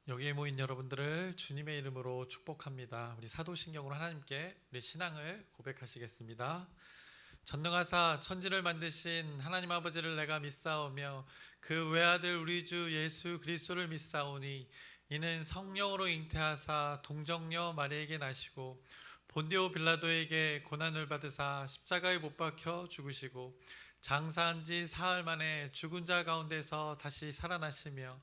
여기에 모인 여러분들을 주님의 이름으로 축복합니다. 우리 사도신경으로 하나님께 우리 신앙을 고백하시겠습니다. 전능하사 천지를 만드신 하나님 아버지를 내가 믿사오며 그 외아들 우리 주 예수 그리스도를 믿사오니 이는 성령으로 잉태하사 동정녀 마리에게 나시고 본디오 빌라도에게 고난을 받으사 십자가에 못 박혀 죽으시고 장사한 지 사흘 만에 죽은 자 가운데서 다시 살아나시며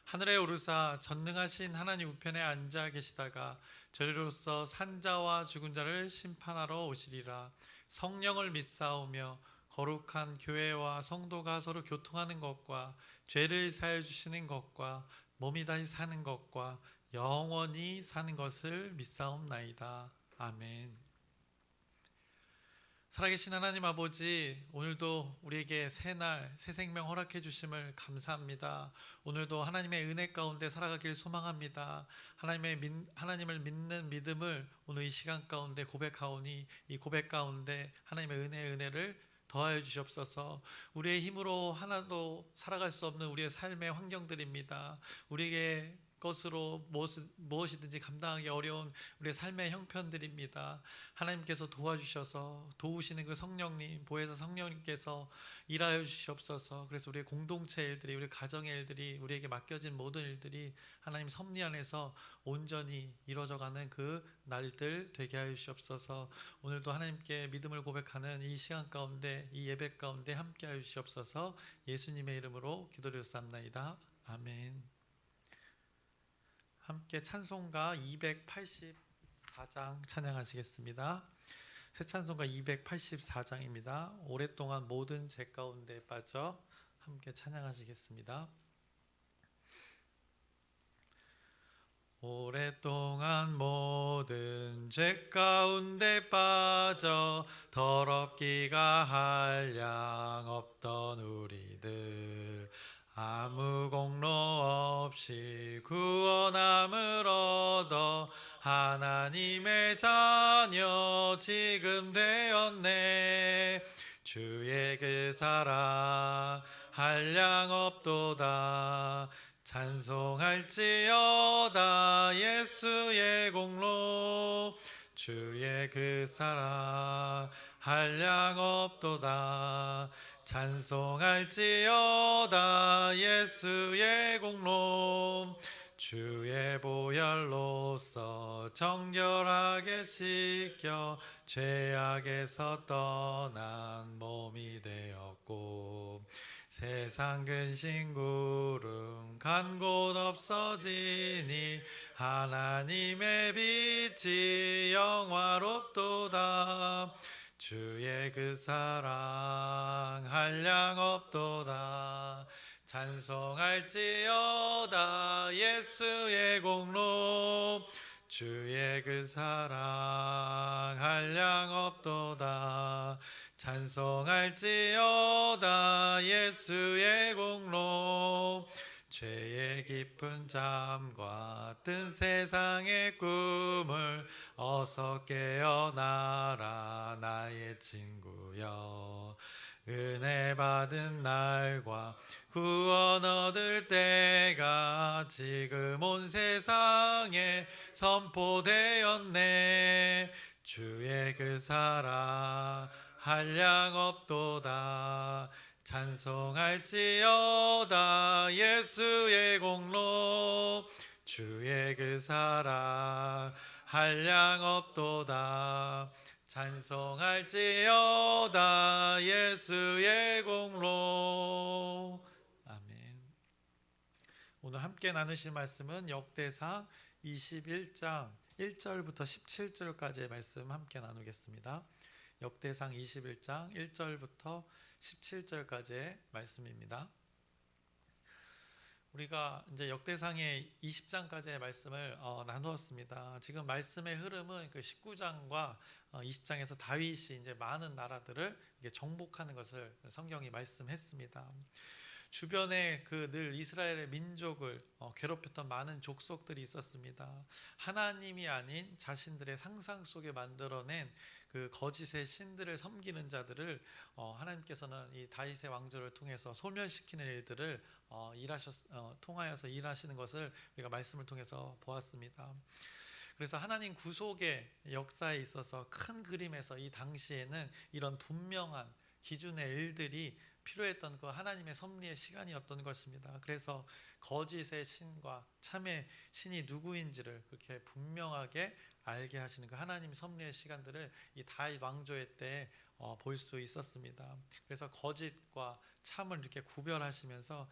하늘에 오르사 전능하신 하나님 우편에 앉아 계시다가 저리로서 산자와 죽은 자를 심판하러 오시리라. 성령을 믿사오며 거룩한 교회와 성도가 서로 교통하는 것과 죄를 사해 주시는 것과 몸이 다시 사는 것과 영원히 사는 것을 믿사옵나이다. 아멘. 살아계신 하나님 아버지, 오늘도 우리에게 새날 새 생명 허락해 주심을 감사합니다. 오늘도 하나님의 은혜 가운데 살아가길 소망합니다. 하나님을 믿는 믿음을 오늘 이 시간 가운데 고백하오니 이 고백 가운데 하나님의 은혜를 더하여 주시옵소서. 우리의 힘으로 하나도 살아갈 수 없는 우리의 삶의 환경들입니다. 우리에게 것으로 무엇이든지 감당하기 어려운 우리의 삶의 형편들입니다. 하나님께서 도와주셔서 도우시는 그 성령님, 보혜사 성령님께서 일하여 주시옵소서. 그래서 우리의 공동체 일들이, 우리 가정의 일들이, 우리에게 맡겨진 모든 일들이 하나님 섭리 안에서 온전히 이루어져가는 그 날들 되게 하여 주시옵소서. 오늘도 하나님께 믿음을 고백하는 이 시간 가운데, 이 예배 가운데 함께 하여 주시옵소서. 예수님의 이름으로 기도드렸사옵나이다. 아멘. 함께 찬송가 284장 찬양하시겠습니다. 새 찬송가 284장입니다. 오랫동안 모든 죄 가운데 빠져 함께 찬양하시겠습니다. 오랫동안 모든 죄 가운데 빠져 더럽기가 한량 없던 우리들 아무 공로 없이 구원함을 얻어 하나님의 자녀 지금 되었네. 주의 그 사랑 한량 없도다. 찬송할지어다 예수의 공로. 주의 그 사랑 한량 없도다. 찬송할지어다 예수의 공로. 주의 보혈로서 정결하게 씻겨 죄악에서 떠난 몸이 되었고 세상 근심 구름 간 곳 없어지니 하나님의 빛이 영화롭도다. 주의 그 사랑 한량 없도다. 찬송할지어다 예수의 공로. 주의 그 사랑 한량 없도다. 찬송할지어다 예수의 공로. 죄의 깊은 잠과 뜬 세상의 꿈을 어서 깨어나라 나의 친구여. 은혜 받은 날과 구원 얻을 때가 지금 온 세상에 선포되었네. 주의 그 사랑 한량 없도다. 찬송할지어다 예수의 공로. 주의 그 사랑 한량 없도다. 찬송할지어다 예수의 공로. 아멘. 오늘 함께 나누실 말씀은 역대상 21장 1절부터 17절까지의 말씀 함께 나누겠습니다. 역대상 21장 1절부터 17절까지의 말씀입니다. 우리가 이제 역대상의 20장까지의 말씀을 나누었습니다. 지금 말씀의 흐름은 그 19장과 20장에서 다윗이 이제 많은 나라들을 정복하는 것을 성경이 말씀했습니다. 주변에 그 늘 이스라엘의 민족을 괴롭혔던 많은 족속들이 있었습니다. 하나님이 아닌 자신들의 상상 속에 만들어낸 그 거짓의 신들을 섬기는 자들을 하나님께서는 이 다윗의 왕조를 통해서 소멸시키는 일들을 통하여서 일하시는 것을 우리가 말씀을 통해서 보았습니다. 그래서 하나님 구속의 역사에 있어서 큰 그림에서 이 당시에는 이런 분명한 기준의 일들이 필요했던 그 하나님의 섭리의 시간이었던 것입니다. 그래서 거짓의 신과 참의 신이 누구인지를 그렇게 분명하게 알게 하시는 그 하나님 섭리의 시간들을 이 다윗 왕조의 때 볼 수 있었습니다. 그래서 거짓과 참을 이렇게 구별하시면서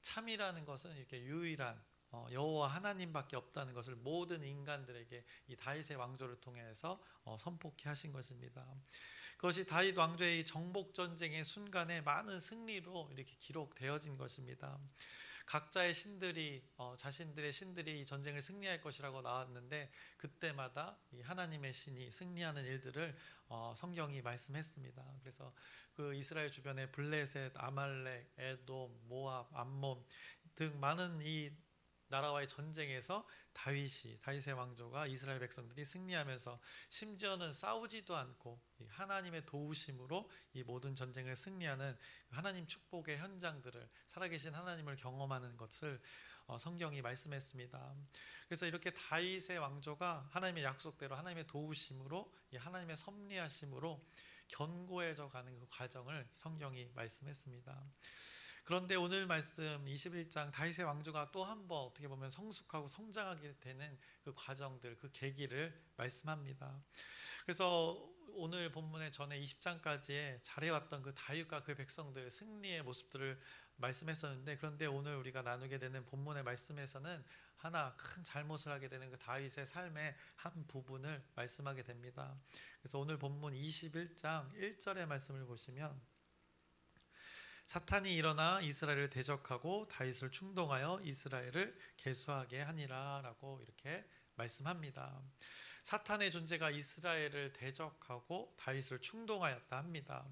참이라는 것은 이렇게 유일한 여호와 하나님밖에 없다는 것을 모든 인간들에게 이 다윗의 왕조를 통해서 선포케 하신 것입니다. 그것이 다윗 왕조의 정복 전쟁의 순간에 많은 승리로 이렇게 기록되어진 것입니다. 각자의 신들이 자신들의 신들이 이 전쟁을 승리할 것이라고 나왔는데 그때마다 이 하나님의 신이 승리하는 일들을 성경이 말씀했습니다. 그래서 그 이스라엘 주변의 블레셋, 아말렉, 에돔, 모압, 암몬 등 많은 이 나라와의 전쟁에서 다윗의 왕조가 이스라엘 백성들이 승리하면서 심지어는 싸우지도 않고 하나님의 도우심으로 이 모든 전쟁을 승리하는 하나님 축복의 현장들을 살아계신 하나님을 경험하는 것을 성경이 말씀했습니다. 그래서 이렇게 다윗의 왕조가 하나님의 약속대로 하나님의 도우심으로 하나님의 섭리하심으로 견고해져 가는 그 과정을 성경이 말씀했습니다. 그런데 오늘 말씀 21장 다윗의 왕조가 또 한 번 어떻게 보면 성숙하고 성장하게 되는 그 과정들, 그 계기를 말씀합니다. 그래서 오늘 본문의 전에 20장까지의 잘해왔던 그 다윗과 그 백성들 승리의 모습들을 말씀했었는데 그런데 오늘 우리가 나누게 되는 본문의 말씀에서는 하나 큰 잘못을 하게 되는 그 다윗의 삶의 한 부분을 말씀하게 됩니다. 그래서 오늘 본문 21장 1절의 말씀을 보시면 사탄이 일어나 이스라엘을 대적하고 다윗을 충동하여 이스라엘을 계수하게 하니라 라고 이렇게 말씀합니다. 사탄의 존재가 이스라엘을 대적하고 다윗을 충동하였다 합니다.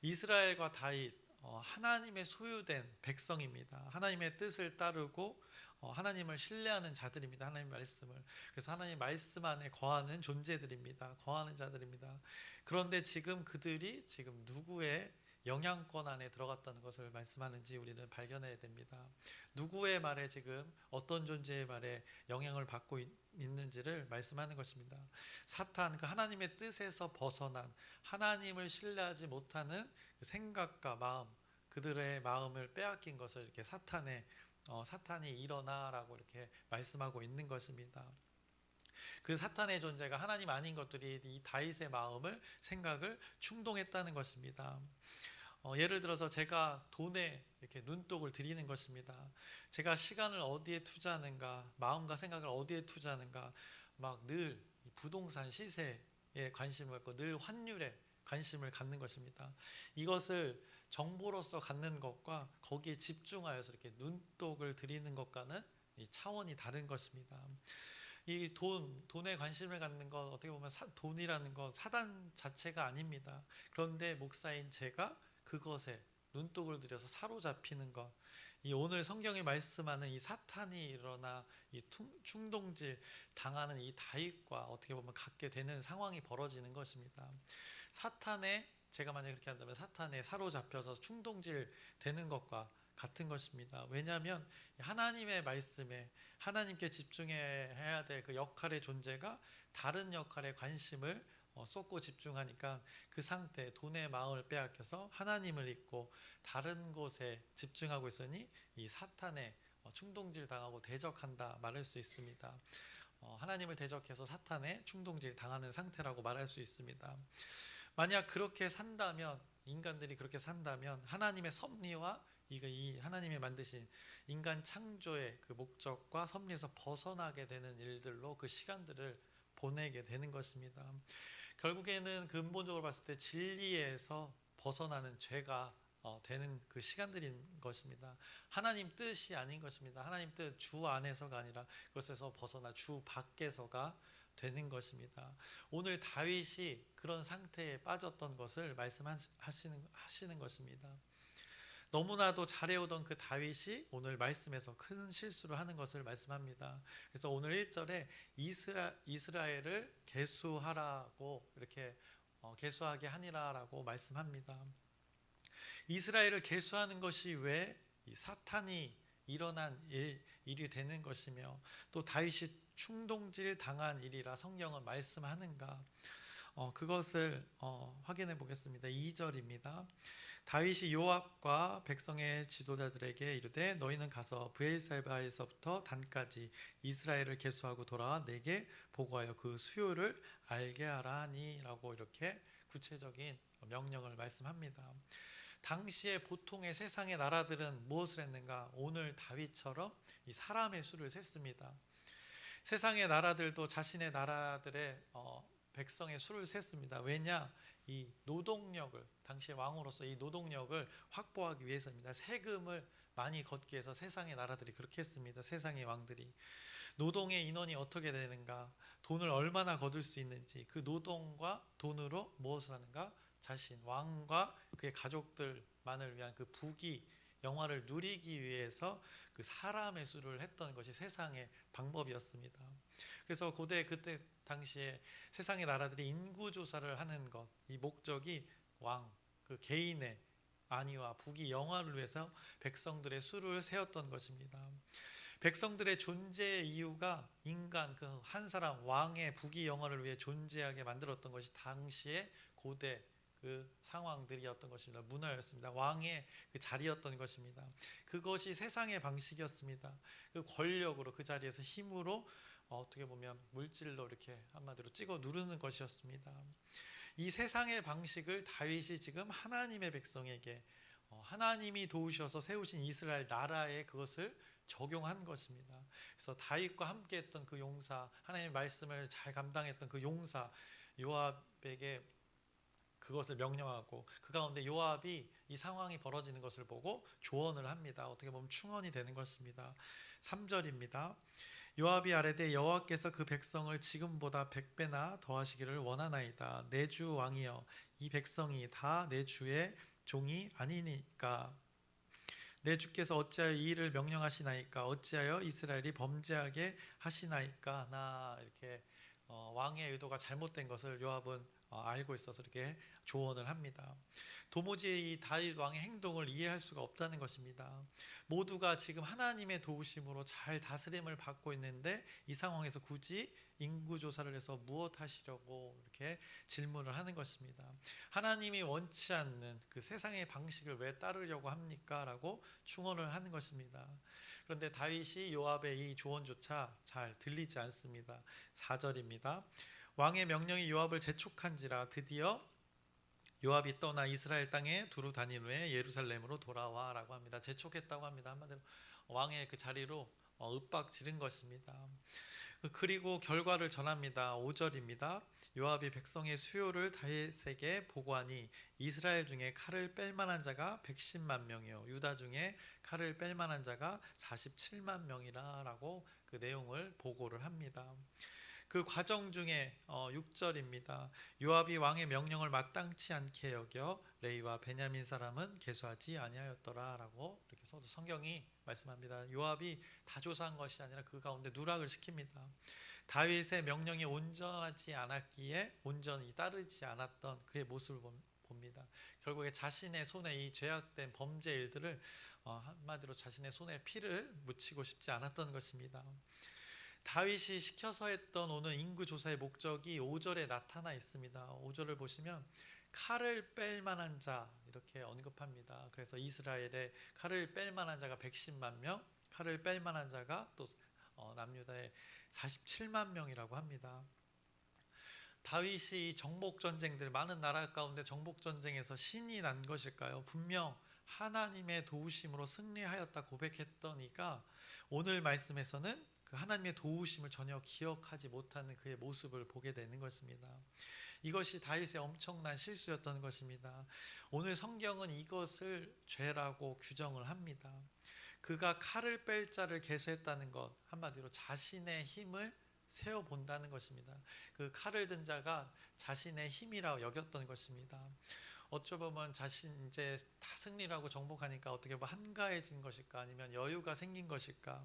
이스라엘과 다윗 하나님의 소유된 백성입니다. 하나님의 뜻을 따르고 하나님을 신뢰하는 자들입니다. 하나님의 말씀을. 그래서 하나님의 말씀 안에 거하는 존재들입니다. 거하는 자들입니다. 그런데 지금 그들이 지금 누구의 영향권 안에 들어갔다는 것을 말씀하는지 우리는 발견해야 됩니다. 누구의 말에 지금 어떤 존재의 말에 영향을 받고 있는지를 말씀하는 것입니다. 사탄, 그 하나님의 뜻에서 벗어난 하나님을 신뢰하지 못하는 그 생각과 마음, 그들의 마음을 빼앗긴 것을 이렇게 사탄이 일어나라고 이렇게 말씀하고 있는 것입니다. 그 사탄의 존재가 하나님 아닌 것들이 이 다윗의 마음을 생각을 충동했다는 것입니다. 예를 들어서 제가 돈에 이렇게 눈독을 들이는 것입니다. 제가 시간을 어디에 투자하는가, 마음과 생각을 어디에 투자하는가, 막 늘 부동산 시세에 관심을 갖고 늘 환율에 관심을 갖는 것입니다. 이것을 정보로서 갖는 것과 거기에 집중하여서 이렇게 눈독을 들이는 것과는 차원이 다른 것입니다. 이 돈에 관심을 갖는 것 어떻게 보면 돈이라는 것 사단 자체가 아닙니다. 그런데 목사인 제가 그것에 눈독을 들여서 사로잡히는 것, 이 오늘 성경이 말씀하는 이 사탄이 일어나 이 충동질 당하는 이 다윗과 어떻게 보면 같게 되는 상황이 벌어지는 것입니다. 제가 만약 그렇게 한다면 사탄에 사로잡혀서 충동질 되는 것과 같은 것입니다. 왜냐하면 하나님의 말씀에 하나님께 집중해야 될 그 역할의 존재가 다른 역할에 관심을 쏟고 집중하니까 그 상태, 돈의 마음을 빼앗겨서 하나님을 잊고 다른 곳에 집중하고 있으니 이 사탄에 충동질 당하고 대적한다 말할 수 있습니다. 하나님을 대적해서 사탄에 충동질 당하는 상태라고 말할 수 있습니다. 만약 그렇게 산다면, 인간들이 그렇게 산다면 하나님의 섭리와 이 하나님이 만드신 인간 창조의 그 목적과 섭리에서 벗어나게 되는 일들로 그 시간들을 보내게 되는 것입니다. 결국에는 근본적으로 봤을 때 진리에서 벗어나는 죄가 되는 그 시간들인 것입니다. 하나님 뜻이 아닌 것입니다. 하나님 뜻 주 안에서가 아니라 그것에서 벗어나 주 밖에서가 되는 것입니다. 오늘 다윗이 그런 상태에 빠졌던 것을 말씀하시는 것입니다. 너무나도 잘해오던 그 다윗이 오늘 말씀에서 큰 실수를 하는 것을 말씀합니다. 그래서 오늘 1절에 이스라엘을 계수하라고 이렇게 계수하게 하니라라고 말씀합니다. 이스라엘을 계수하는 것이 왜 이 사탄이 일어난 일이 되는 것이며 또 다윗이 충동질 당한 일이라 성경은 말씀하는가? 그것을 확인해 보겠습니다. 2절입니다. 다윗이 요압과 백성의 지도자들에게 이르되 너희는 가서 브엘세바에서부터 단까지 이스라엘을 계수하고 돌아와 내게 보고하여 그 수요를 알게 하라 하니라고 이렇게 구체적인 명령을 말씀합니다. 당시에 보통의 세상의 나라들은 무엇을 했는가? 오늘 다윗처럼 이 사람의 수를 셌습니다. 세상의 나라들도 자신의 나라들의 백성의 수를 셌습니다. 왜냐? 이 노동력을, 당시의 왕으로서 이 노동력을 확보하기 위해서입니다. 세금을 많이 걷기 위해서 세상의 나라들이 그렇게 했습니다. 세상의 왕들이. 노동의 인원이 어떻게 되는가? 돈을 얼마나 거둘 수 있는지 그 노동과 돈으로 무엇을 하는가? 자신, 왕과 그의 가족들만을 위한 그 부귀, 영화를 누리기 위해서 그 사람의 수를 했던 것이 세상의 방법이었습니다. 그래서 고대 그때 당시에 세상의 나라들이 인구 조사를 하는 것, 이 목적이 왕, 그 개인의 안위와 부귀 영화를 위해서 백성들의 수를 세웠던 것입니다. 백성들의 존재의 이유가 인간 그 한 사람 왕의 부귀 영화를 위해 존재하게 만들었던 것이 당시의 고대 그 상황들이었던 것입니다. 문화였습니다. 왕의 그 자리였던 것입니다. 그것이 세상의 방식이었습니다. 그 권력으로 그 자리에서 힘으로 어떻게 보면 물질로 이렇게 한마디로 찍어 누르는 것이었습니다. 이 세상의 방식을 다윗이 지금 하나님의 백성에게 하나님이 도우셔서 세우신 이스라엘 나라에 그것을 적용한 것입니다. 그래서 다윗과 함께했던 그 용사, 하나님의 말씀을 잘 감당했던 그 용사 요압에게 그것을 명령하고 그 가운데 요압이 이 상황이 벌어지는 것을 보고 조언을 합니다. 어떻게 보면 충언이 되는 것입니다. 3절입니다. 요압이 아뢰되 여호와께서 그 백성을 지금보다 100배나 더하시기를 원하나이다. 내 주 왕이여 이 백성이 다 내 주의 종이 아니니까 내 주께서 어찌하여 이 일을 명령하시나이까 어찌하여 이스라엘이 범죄하게 하시나이까 나 이렇게 왕의 의도가 잘못된 것을 요압은 알고 있어서 이렇게 조언을 합니다. 도무지 이 다윗 왕의 행동을 이해할 수가 없다는 것입니다. 모두가 지금 하나님의 도우심으로 잘 다스림을 받고 있는데 이 상황에서 굳이 인구조사를 해서 무엇 하시려고 이렇게 질문을 하는 것입니다. 하나님이 원치 않는 그 세상의 방식을 왜 따르려고 합니까? 라고 충언을 하는 것입니다. 그런데 다윗이 요압의 이 조언조차 잘 들리지 않습니다. 4절입니다. 왕의 명령이 요압을 재촉한지라 드디어 요압이 떠나 이스라엘 땅에 두루 다닌 후에 예루살렘으로 돌아와라고 합니다. 재촉했다고 합니다. 한마디로 왕의 그 자리로 윽박 지른 것입니다. 그리고 결과를 전합니다. 5절입니다. 요압이 백성의 수요를 다윗에게 보고하니 이스라엘 중에 칼을 뺄 만한 자가 110만 명이요 유다 중에 칼을 뺄 만한 자가 47만 명이라라고 그 내용을 보고를 합니다. 그 과정 중에 6절입니다. 요압이 왕의 명령을 마땅치 않게 여겨 레이와 베냐민 사람은 계수하지 아니하였더라라고 이렇게 성경이 말씀합니다. 요압이 다 조사한 것이 아니라 그 가운데 누락을 시킵니다. 다윗의 명령이 온전하지 않았기에 온전히 따르지 않았던 그의 모습을 봅니다. 결국에 자신의 손에 이 죄악된 범죄 일들을 한마디로 자신의 손에 피를 묻히고 싶지 않았던 것입니다. 다윗이 시켜서 했던 오늘 인구조사의 목적이 5절에 나타나 있습니다. 5절을 보시면 칼을 뺄 만한 자 이렇게 언급합니다. 그래서 이스라엘에 칼을 뺄 만한 자가 110만 명, 칼을 뺄 만한 자가 또 남유다에 47만 명이라고 합니다. 다윗이 정복전쟁들 많은 나라 가운데 정복전쟁에서 신이 난 것일까요? 분명 하나님의 도우심으로 승리하였다 고백했더니가 오늘 말씀에서는 그 하나님의 도우심을 전혀 기억하지 못하는 그의 모습을 보게 되는 것입니다. 이것이 다윗의 엄청난 실수였던 것입니다. 오늘 성경은 이것을 죄라고 규정을 합니다. 그가 칼을 뺄 자를 계수했다는 것 한마디로 자신의 힘을 세어본다는 것입니다. 그 칼을 든 자가 자신의 힘이라고 여겼던 것입니다. 어쩌 보면 자신 이제 다 승리라고 정복하니까 어떻게 보면 한가해진 것일까 아니면 여유가 생긴 것일까.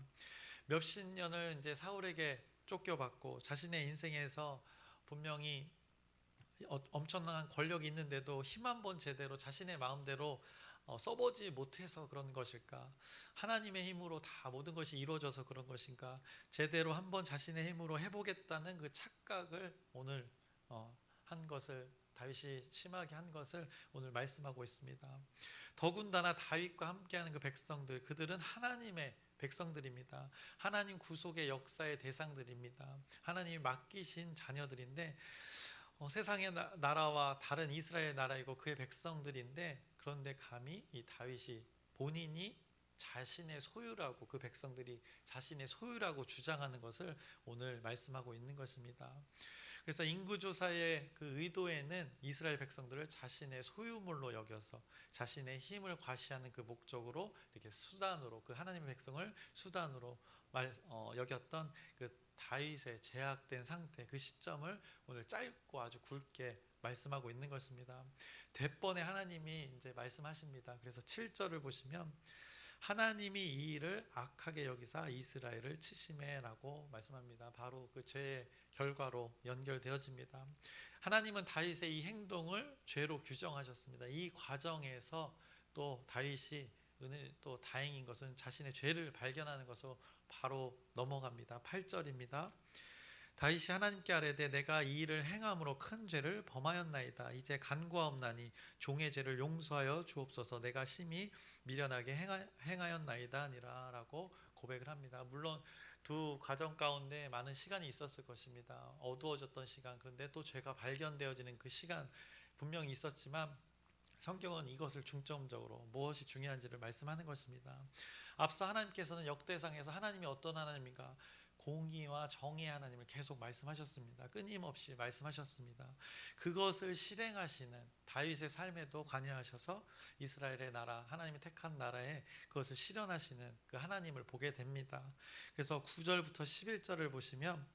몇십 년을 이제 사울에게 쫓겨받고 자신의 인생에서 분명히 엄청난 권력이 있는데도 힘 한 번 제대로 자신의 마음대로 써보지 못해서 그런 것일까? 하나님의 힘으로 다 모든 것이 이루어져서 그런 것인가? 제대로 한번 자신의 힘으로 해보겠다는 그 착각을 오늘 한 것을, 다윗이 심하게 한 것을 오늘 말씀하고 있습니다. 더군다나 다윗과 함께하는 그 백성들, 그들은 하나님의 백성들입니다. 하나님 구속의 역사의 대상들입니다. 하나님이 맡기신 자녀들인데 세상의 나라와 다른 이스라엘 나라이고 그의 백성들인데, 그런데 감히 이 다윗이 본인이 자신의 소유라고, 그 백성들이 자신의 소유라고 주장하는 것을 오늘 말씀하고 있는 것입니다. 그래서 인구조사의 그 의도에는 이스라엘 백성들을 자신의 소유물로 여겨서 자신의 힘을 과시하는 그 목적으로 이렇게 수단으로, 그 하나님의 백성을 수단으로 여겼던 그 다윗의 제약된 상태, 그 시점을 오늘 짧고 아주 굵게 말씀하고 있는 것입니다. 대번에 하나님이 이제 말씀하십니다. 그래서 7절을 보시면 하나님이 이 일을 악하게 여기사 이스라엘을 치심해라고 말씀합니다. 바로 그 죄의 결과로 연결되어집니다. 하나님은 다윗의 이 행동을 죄로 규정하셨습니다. 이 과정에서 또 다윗이 또 다행인 것은 자신의 죄를 발견하는 것으로 바로 넘어갑니다. 8절입니다. 다윗이 하나님께 아뢰되 내가 이 일을 행함으로 큰 죄를 범하였나이다. 이제 간구하옵나니 종의 죄를 용서하여 주옵소서. 내가 심히 미련하게 행하였나이다 아니라 라고 고백을 합니다. 물론 두 과정 가운데 많은 시간이 있었을 것입니다. 어두워졌던 시간, 그런데 또 죄가 발견되어지는 그 시간 분명히 있었지만 성경은 이것을 중점적으로 무엇이 중요한지를 말씀하는 것입니다. 앞서 하나님께서는 역대상에서 하나님이 어떤 하나님인가, 공의와 정의의 하나님을 계속 말씀하셨습니다. 끊임없이 말씀하셨습니다. 그것을 실행하시는 다윗의 삶에도 관여하셔서 이스라엘의 나라, 하나님이 택한 나라에 그것을 실현하시는 그 하나님을 보게 됩니다. 그래서 9절부터 11절을 보시면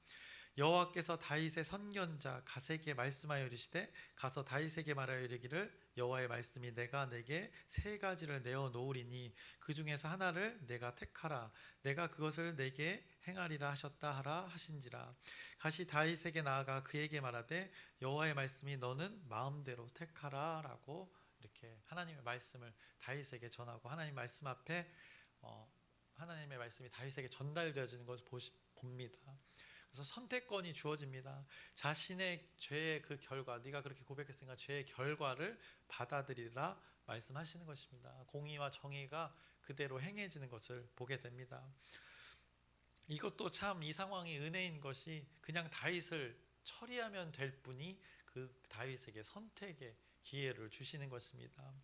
여호와께서 다윗의 선견자 갓에게 말씀하여 이르시되 가서 다윗에게 말하여 이르기를 여호와의 말씀이 내가 내게 세 가지를 내어 놓으리니 그 중에서 하나를 내가 택하라. 내가 그것을 내게 행하리라 하셨다 하라 하신지라. 갓이 다윗에게 나아가 그에게 말하되 여호와의 말씀이 너는 마음대로 택하라 라고 이렇게 하나님의 말씀을 다윗에게 전하고, 하나님 말씀 앞에 하나님의 말씀이 다윗에게 전달되어지는 것을 봅니다. 그래서 선택권이 주어집니다. 자신의 죄의 그 결과, 네가 그렇게 고백했으니까 죄의 결과를 받아들이라 말씀하시는 것입니다. 공의와 정의가 그대로 행해지는 것을 보게 됩니다. 이것도 참 이 상황이 은혜인 것이 그냥 다윗을 처리하면 될 뿐이 그 다윗에게 선택의 기회를 주시는 것입니다.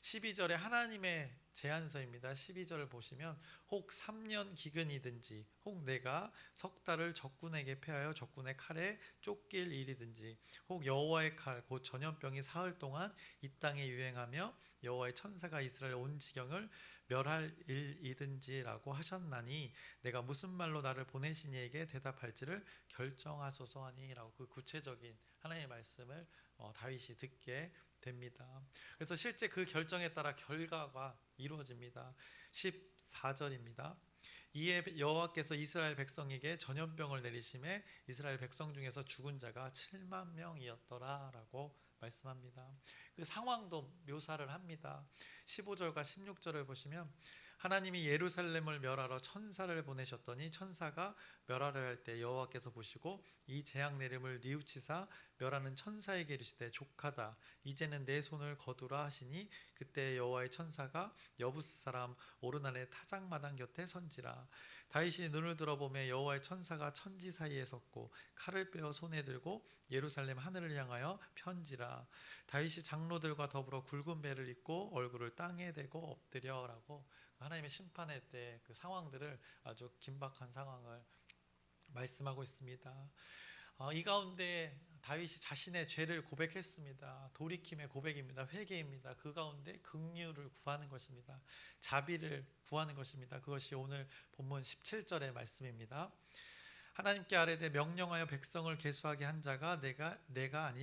12절에 하나님의 제안서입니다. 12절을 보시면 혹 3년 기근이든지 혹 내가 석 달을 적군에게 패하여 적군의 칼에 쫓길 일이든지 혹 여호와의 칼 곧 전염병이 사흘 동안 이 땅에 유행하며 여호와의 천사가 이스라엘 온 지경을 멸할 일이든지라고 하셨나니 내가 무슨 말로 나를 보내신 이에게 대답할지를 결정하소서 하니라고 그 구체적인 하나님의 말씀을 다윗이 듣게 됩니다. 그래서 실제 그 결정에 따라 결과가 이루어집니다. 14절입니다. 이에 여호와께서 이스라엘 백성에게 전염병을 내리심에 이스라엘 백성 중에서 죽은 자가 7만 명이었더라 라고 말씀합니다. 그 상황도 묘사를 합니다. 15절과 16절을 보시면 하나님이 예루살렘을 멸하러 천사를 보내셨더니 천사가 멸하려 할 때 여호와께서 보시고 이 재앙 내림을 뉘우치사 멸하는 천사에게 이르시되 족하다 이제는 내 손을 거두라 하시니 그때 여호와의 천사가 여부스 사람 오르난의 타작마당 곁에 선지라. 다윗이 눈을 들어보매 여호와의 천사가 천지 사이에 섰고 칼을 빼어 손에 들고 예루살렘 하늘을 향하여 편지라. 다윗이 장로들과 더불어 굵은 배를 입고 얼굴을 땅에 대고 엎드려라고 하나님의 심판의 때 그 상황들을, 아주 긴박한 상황을 말씀하고 있습니다. 이 가운데 다윗이 자신의 죄를 고백했습니다. 돌이킴의 고백입니다. 회개입니다. 그 가운데 긍휼을 구하는 것입니다. 자비를 구하는 것입니다. 그것이 오늘 본문 17절의 말씀입니다. 하나님께 아뢰되 명령하여 백성을 계수하게 한 자가 내가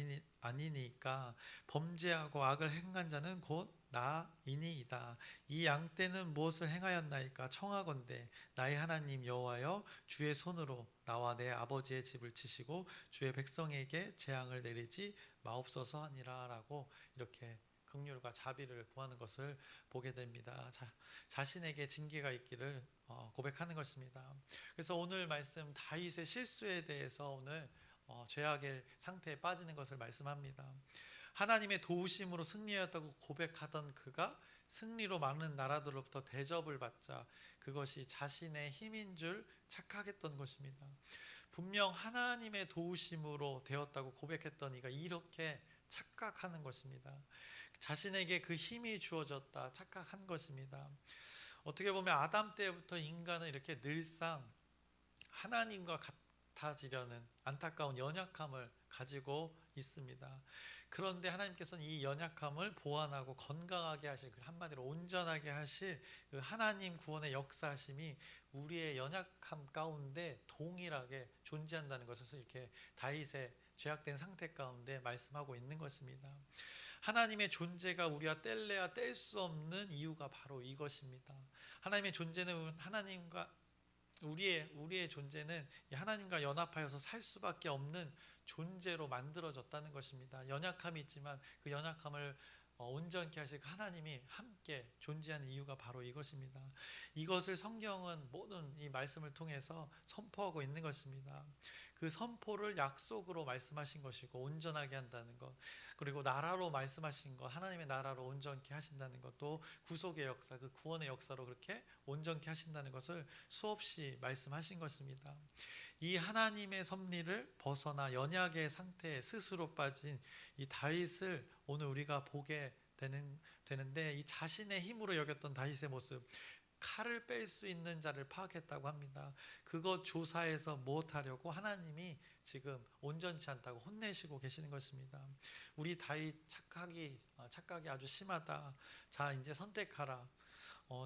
아니니까 범죄하고 악을 행한 자는 곧 나이니이다. 이 양떼는 무엇을 행하였나이까? 청하건대 나의 하나님 여호와여 주의 손으로 나와 내 아버지의 집을 치시고 주의 백성에게 재앙을 내리지 마옵소서 하니라라고 이렇게 긍휼과 자비를 구하는 것을 보게 됩니다. 자신에게 징계가 있기를 고백하는 것입니다. 그래서 오늘 말씀 다윗의 실수에 대해서 오늘 죄악의 상태에 빠지는 것을 말씀합니다. 하나님의 도우심으로 승리하였다고 고백하던 그가 승리로 많은 나라들로부터 대접을 받자 그것이 자신의 힘인 줄 착각했던 것입니다. 분명 하나님의 도우심으로 되었다고 고백했던 이가 이렇게 착각하는 것입니다. 자신에게 그 힘이 주어졌다 착각한 것입니다. 어떻게 보면 아담 때부터 인간은 이렇게 늘상 하나님과 같아지려는 안타까운 연약함을 가지고 있습니다. 그런데 하나님께서는 이 연약함을 보완하고 건강하게 하실, 한마디로 온전하게 하실 그 하나님 구원의 역사하심이 우리의 연약함 가운데 동일하게 존재한다는 것을 이렇게 다윗의 죄악된 상태 가운데 말씀하고 있는 것입니다. 하나님의 존재가 우리와 뗄래야 뗄 수 없는 이유가 바로 이것입니다. 하나님의 존재는 우리의 존재는 하나님과 연합하여서 살 수밖에 없는 존재로 만들어졌다는 것입니다. 연약함이 있지만 그 연약함을 온전케 하실 하나님이 함께 존재하는 이유가 바로 이것입니다. 이것을 성경은 모든 이 말씀을 통해서 선포하고 있는 것입니다. 그 선포를 약속으로 말씀하신 것이고 온전하게 한다는 것, 그리고 나라로 말씀하신 것, 하나님의 나라로 온전케 하신다는 것, 또 구속의 역사, 그 구원의 역사로 그렇게 온전케 하신다는 것을 수없이 말씀하신 것입니다. 이 하나님의 섭리를 벗어나 연약의 상태에 스스로 빠진 이 다윗을 오늘 우리가 보게 되는데, 이 자신의 힘으로 여겼던 다윗의 모습, 칼을 뺄 수 있는 자를 파악했다고 합니다. 그것 조사해서 무엇하려고 하나님이 지금 온전치 않다고 혼내시고 계시는 것입니다. 우리 다윗 착각이 아주 심하다. 자, 이제 선택하라.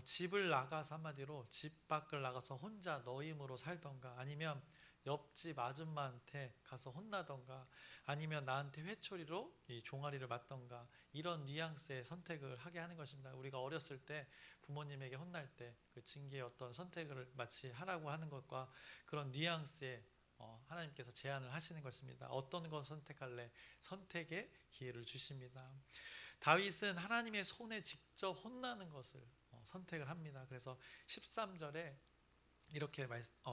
집을 나가서, 한마디로 집 밖을 나가서 혼자 너임으로 살던가, 아니면 옆집 아줌마한테 가서 혼나던가, 아니면 나한테 회초리로 이 종아리를 맞던가, 이런 뉘앙스의 선택을 하게 하는 것입니다. 우리가 어렸을 때 부모님에게 혼날 때 그 징계의 어떤 선택을 마치 하라고 하는 것과 그런 뉘앙스의 하나님께서 제안을 하시는 것입니다. 어떤 것 선택할래? 선택의 기회를 주십니다. 다윗은 하나님의 손에 직접 혼나는 것을 선택을 합니다. 그래서 13절에 이렇게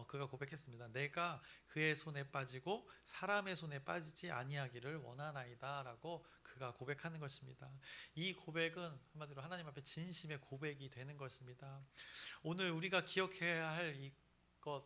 그가 고백했습니다. 내가 그의 손에 빠지고 사람의 손에 빠지지 아니하기를 원하나이다 라고 그가 고백하는 것입니다. 이 고백은 한마디로 하나님 앞에 진심의 고백이 되는 것입니다. 오늘 우리가 기억해야 할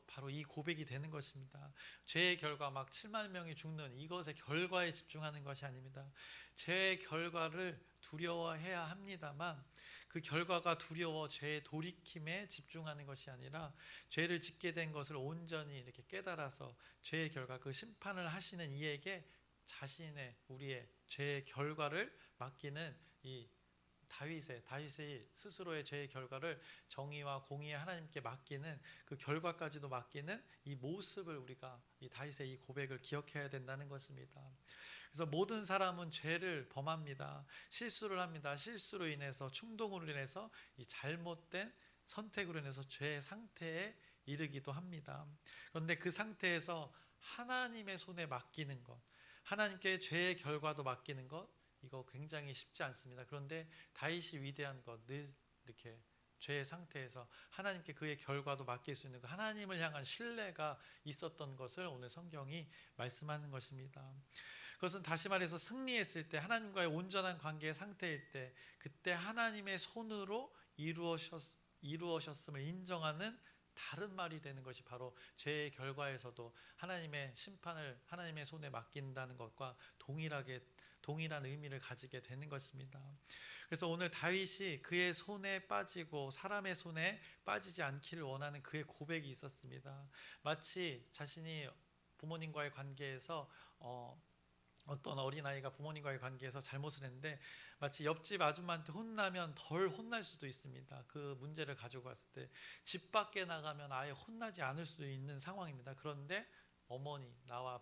바로 이 고백이 되는 것입니다. 죄의 결과 막 7만 명이 죽는 이것의 결과에 집중하는 것이 아닙니다. 죄의 결과를 두려워해야 합니다만 그 결과가 두려워 죄의 돌이킴에 집중하는 것이 아니라 죄를 짓게 된 것을 온전히 이렇게 깨달아서 죄의 결과, 그 심판을 하시는 이에게 우리의 죄의 결과를 맡기는 이 다윗의 스스로의 죄의 결과를 정의와 공의의 하나님께 맡기는, 그 결과까지도 맡기는 이 모습을 우리가 이 다윗의 이 고백을 기억해야 된다는 것입니다. 그래서 모든 사람은 죄를 범합니다. 실수를 합니다. 실수로 인해서, 충동으로 인해서, 이 잘못된 선택으로 인해서 죄의 상태에 이르기도 합니다. 그런데 그 상태에서 하나님의 손에 맡기는 것, 하나님께 죄의 결과도 맡기는 것, 이거 굉장히 쉽지 않습니다. 그런데 다윗이 위대한 것, 늘 이렇게 죄의 상태에서 하나님께 그의 결과도 맡길 수 있는 것, 하나님을 향한 신뢰가 있었던 것을 오늘 성경이 말씀하는 것입니다. 그것은 다시 말해서 승리했을 때, 하나님과의 온전한 관계의 상태일 때, 그때 하나님의 손으로 이루어졌음을 인정하는 다른 말이 되는 것이 바로 죄의 결과에서도 하나님의 심판을 하나님의 손에 맡긴다는 것과 동일한 의미를 가지게 되는 것입니다. 그래서 오늘 다윗이 그의 손에 빠지고 사람의 손에 빠지지 않기를 원하는 그의 고백이 있었습니다. 마치 자신이 부모님과의 관계에서 어떤 어린아이가 부모님과의 관계에서 잘못을 했는데 마치 옆집 아줌마한테 혼나면 덜 혼날 수도 있습니다. 그 문제를 가지고 왔을 때 집 밖에 나가면 아예 혼나지 않을 수도 있는 상황입니다. 그런데 어머니, 나와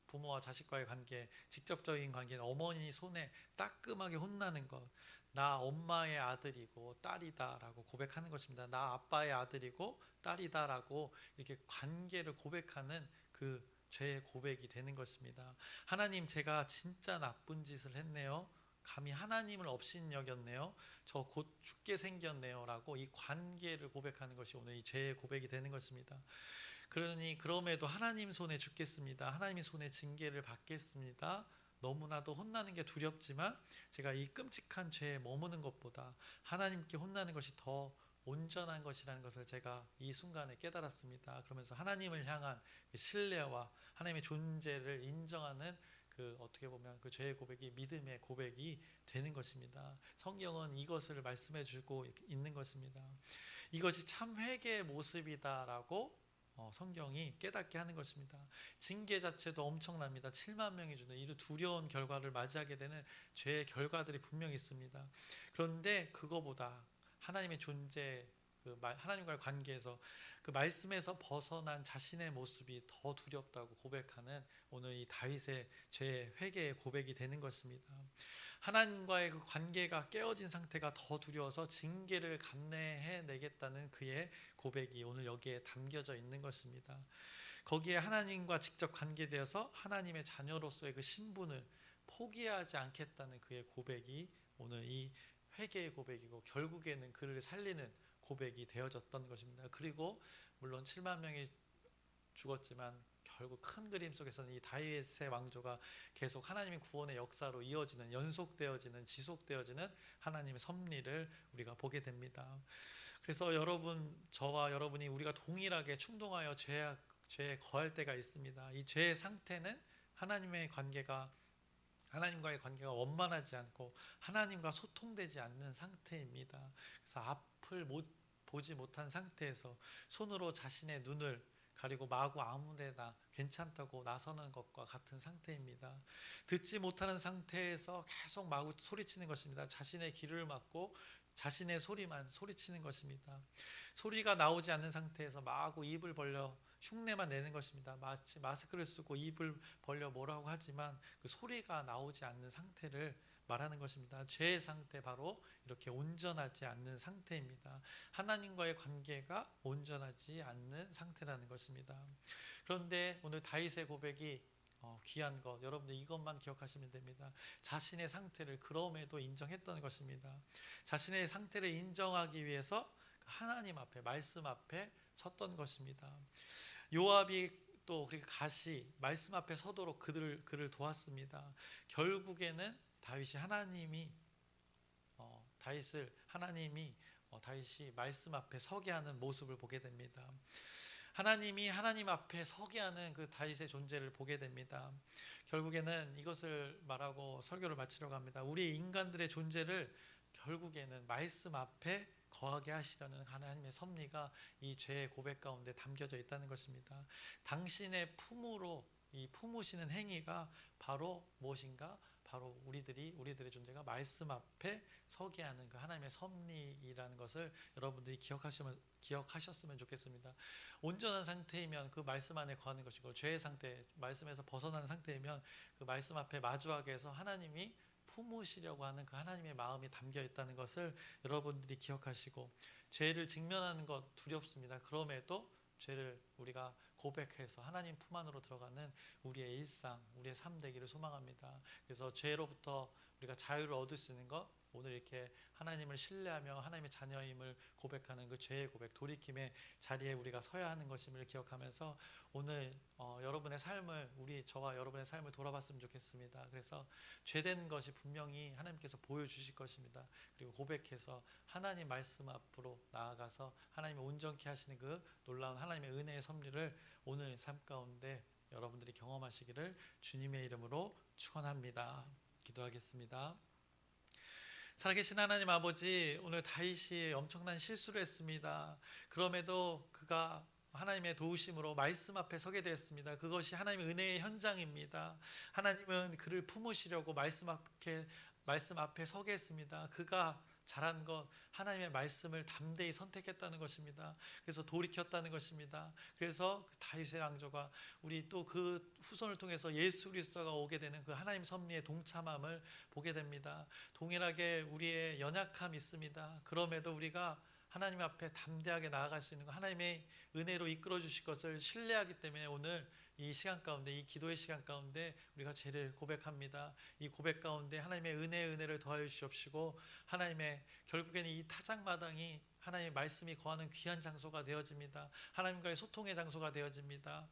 부모와 자식과의 관계, 직접적인 관계는 어머니 손에 따끔하게 혼나는 것, 나 엄마의 아들이고 딸이다라고 고백하는 것입니다. 나 아빠의 아들이고 딸이다라고 이렇게 관계를 고백하는 그 죄의 고백이 되는 것입니다. 하나님, 제가 진짜 나쁜 짓을 했네요. 감히 하나님을 업신여겼네요. 저 곧 죽게 생겼네요. 라고 이 관계를 고백하는 것이 오늘 이 죄의 고백이 되는 것입니다. 그러니 그럼에도 하나님 손에 죽겠습니다. 하나님 손에 징계를 받겠습니다. 너무나도 혼나는 게 두렵지만 제가 이 끔찍한 죄에 머무는 것보다 하나님께 혼나는 것이 더 온전한 것이라는 것을 제가 이 순간에 깨달았습니다. 그러면서 하나님을 향한 신뢰와 하나님의 존재를 인정하는 그 어떻게 보면 그 죄의 고백이 믿음의 고백이 되는 것입니다. 성경은 이것을 말씀해 주고 있는 것입니다. 이것이 참 회개의 모습이다라고 성경이 깨닫게 하는 것입니다. 징계 자체도 엄청납니다. 7만 명이 주는 이 두려운 결과를 맞이하게 되는 죄의 결과들이 분명히 있습니다. 그런데 그거보다 하나님의 존재, 하나님과의 관계에서 그 말씀에서 벗어난 자신의 모습이 더 두렵다고 고백하는 오늘 이 다윗의 죄의 회개의 고백이 되는 것입니다. 하나님과의 그 관계가 깨어진 상태가 더 두려워서 징계를 감내해 내겠다는 그의 고백이 오늘 여기에 담겨져 있는 것입니다. 거기에 하나님과 직접 관계되어서 하나님의 자녀로서의 그 신분을 포기하지 않겠다는 그의 고백이 오늘 이 회개의 고백이고 결국에는 그를 살리는 고백이 되어졌던 것입니다. 그리고 물론 7만 명이 죽었지만 결국 큰 그림 속에서는 이 다윗의 왕조가 계속 하나님의 구원의 역사로 이어지는, 연속되어지는, 지속되어지는 하나님의 섭리를 우리가 보게 됩니다. 그래서 저와 여러분이 우리가 동일하게 충동하여 죄에 거할 때가 있습니다. 이 죄의 상태는 하나님과의 관계가 원만하지 않고 하나님과 소통되지 않는 상태입니다. 그래서 앞을 보지 못한 상태에서 손으로 자신의 눈을 가리고 마구 아무데나 괜찮다고 나서는 것과 같은 상태입니다. 듣지 못하는 상태에서 계속 마구 소리치는 것입니다. 자신의 귀를 막고 자신의 소리만 소리치는 것입니다. 소리가 나오지 않는 상태에서 마구 입을 벌려 흉내만 내는 것입니다. 마치 마스크를 쓰고 입을 벌려 뭐라고 하지만 그 소리가 나오지 않는 상태를 말하는 것입니다. 죄의 상태, 바로 이렇게 온전하지 않는 상태입니다. 하나님과의 관계가 온전하지 않는 상태라는 것입니다. 그런데 오늘 다윗의 고백이 귀한 것, 여러분들 이것만 기억하시면 됩니다. 자신의 상태를 그럼에도 인정했던 것입니다. 자신의 상태를 인정하기 위해서 하나님 앞에, 말씀 앞에 섰던 것입니다. 요압이 또 다시 말씀 앞에 서도록 그를 도왔습니다. 결국에는 다윗이 말씀 앞에 서게 하는 모습을 보게 됩니다. 하나님이 하나님 앞에 서게 하는 그 다윗의 존재를 보게 됩니다. 결국에는 이것을 말하고 설교를 마치려고 합니다. 우리 인간들의 존재를 결국에는 말씀 앞에 거하게 하시려는 하나님의 섭리가 이 죄의 고백 가운데 담겨져 있다는 것입니다. 당신의 품으로 이 품으시는 행위가 바로 무엇인가? 바로 우리들의 존재가 말씀 앞에 서게 하는 그 하나님의 섭리이라는 것을 여러분들이 기억하셨으면 좋겠습니다. 온전한 상태이면 그 말씀 안에 거하는 것이고, 죄의 상태, 말씀에서 벗어난 상태이면 그 말씀 앞에 마주하게 해서 하나님이 품으시려고 하는 그 하나님의 마음이 담겨 있다는 것을 여러분들이 기억하시고, 죄를 직면하는 것 두렵습니다. 그럼에도 죄를 우리가 고백해서 하나님 품 안으로 들어가는 우리의 일상, 우리의 삶 되기를 소망합니다. 그래서 죄로부터 우리가 자유를 얻을 수 있는 것, 오늘 이렇게 하나님을 신뢰하며 하나님의 자녀임을 고백하는 그 죄의 고백, 돌이킴의 자리에 우리가 서야 하는 것임을 기억하면서 오늘 여러분의 삶을, 저와 여러분의 삶을 돌아봤으면 좋겠습니다. 그래서 죄된 것이 분명히 하나님께서 보여주실 것입니다. 그리고 고백해서 하나님 말씀 앞으로 나아가서 하나님의 온전케 하시는 그 놀라운 하나님의 은혜의 섭리를 오늘 삶 가운데 여러분들이 경험하시기를 주님의 이름으로 축원합니다. 기도하겠습니다. 살아계신 하나님 아버지, 오늘 다윗이 엄청난 실수를 했습니다. 그럼에도 그가 하나님의 도우심으로 말씀 앞에 서게 되었습니다. 그것이 하나님의 은혜의 현장입니다. 하나님은 그를 품으시려고 말씀 앞에 서게 했습니다. 그가 잘한 것, 하나님의 말씀을 담대히 선택했다는 것입니다. 그래서 돌이켰다는 것입니다. 그래서 그 다윗의 왕조가 우리 또 그 후손을 통해서 예수 그리스도가 오게 되는 그 하나님 섭리의 동참함을 보게 됩니다. 동일하게 우리의 연약함이 있습니다. 그럼에도 우리가 하나님 앞에 담대하게 나아갈 수 있는 것, 하나님의 은혜로 이끌어 주실 것을 신뢰하기 때문에 오늘 이 시간 가운데, 이 기도의 시간 가운데 우리가 죄를 고백합니다. 이 고백 가운데 하나님의 은혜를 더하여 주시옵시고, 하나님의 결국에는 이 타작마당이 하나님의 말씀이 거하는 귀한 장소가 되어집니다. 하나님과의 소통의 장소가 되어집니다.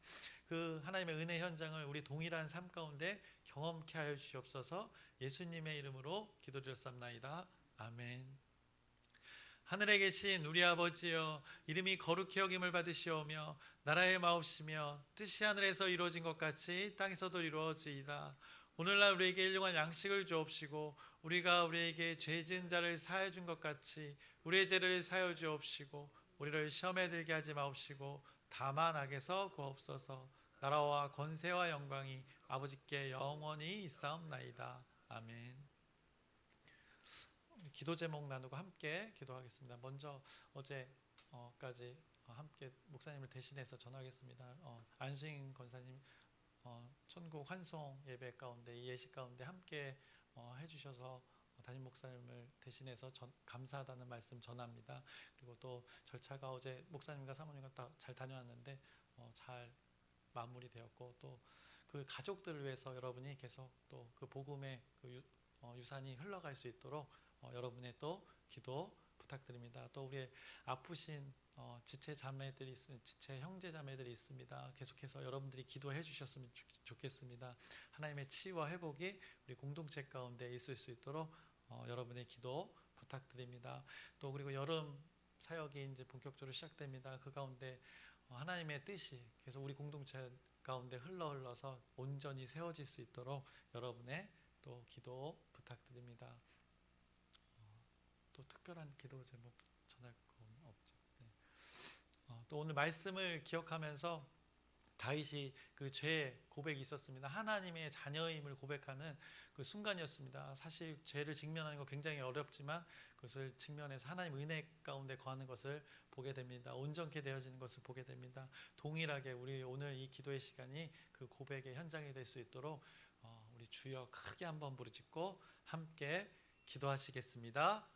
그 하나님의 은혜 현장을 우리 동일한 삶 가운데 경험케 하여 주시옵소서. 예수님의 이름으로 기도드렸사옵나이다. 아멘. 하늘에 계신 우리 아버지여, 이름이 거룩히 여김을 받으시오며 나라의 마옵시며 뜻이 하늘에서 이루어진 것 같이 땅에서도 이루어지이다. 오늘날 우리에게 일용할 양식을 주옵시고, 우리가 우리에게 죄 지은 자를 사하여 준 것 같이 우리의 죄를 사하여 주옵시고, 우리를 시험에 들게 하지 마옵시고 다만 악에서 구하옵소서. 나라와 권세와 영광이 아버지께 영원히 있사옵나이다. 아멘. 기도 제목 나누고 함께 기도하겠습니다. 먼저 어제까지 함께 목사님을 대신해서 전하겠습니다. 안수인 권사님 천국 환송 예배 가운데, 이 예식 가운데 함께 해주셔서 담임 목사님을 대신해서 감사하다는 말씀 전합니다. 그리고 또 절차가 어제 목사님과 사모님과 다 잘 다녀왔는데 잘 마무리되었고, 또 그 가족들을 위해서 여러분이 계속 또 그 복음의 그 유산이 흘러갈 수 있도록 여러분의 또 기도 부탁드립니다. 또 우리 아프신 지체 자매들이 지체 형제 자매들이 있습니다. 계속해서 여러분들이 기도해 주셨으면 좋겠습니다. 하나님의 치유와 회복이 우리 공동체 가운데 있을 수 있도록 여러분의 기도 부탁드립니다. 또 그리고 여름 사역이 이제 본격적으로 시작됩니다. 그 가운데 하나님의 뜻이 계속 우리 공동체 가운데 흘러서 온전히 세워질 수 있도록 여러분의 또 기도 부탁드립니다. 또 특별한 기도 제목 전할 건 없죠. 네. 또 오늘 말씀을 기억하면서 다윗이 그 죄 고백이 있었습니다. 하나님의 자녀임을 고백하는 그 순간이었습니다. 사실 죄를 직면하는 거 굉장히 어렵지만 그것을 직면해서 하나님 은혜 가운데 거하는 것을 보게 됩니다. 온전케 되어지는 것을 보게 됩니다. 동일하게 우리 오늘 이 기도의 시간이 그 고백의 현장이 될 수 있도록 우리 주여 크게 한번 부르짖고 함께 기도하시겠습니다.